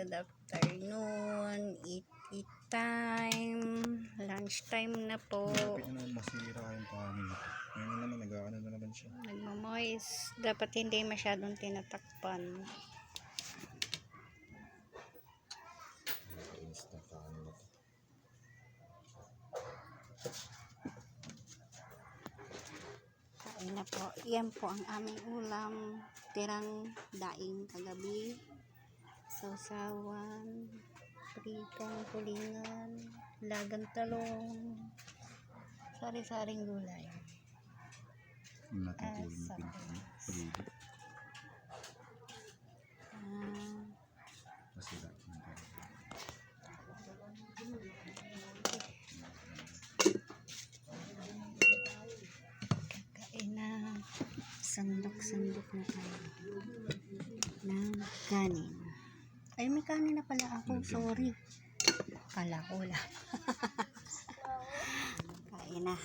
Good afternoon. Eat time. Lunch time na po. Malapit na naman masira yung kanin. Ngayon naman, nag-aano na naman siya. Nagmamoist. Dapat hindi masyadong tinatakpan. Nainis na kanin na to. Kain na po. Yan po ang aming ulam. Tirang daing kagabi. Sausawan. Pritong tulingan. Lagang talong. Sari-saring gulay. Yung natutulong yung pinto. Pagigit. Masira yung kanin. Kain na. Sandok-sandok na tayo ng kanin. Ay, may kanin na pala ako. Sorry. Kala ko wala. Kain na.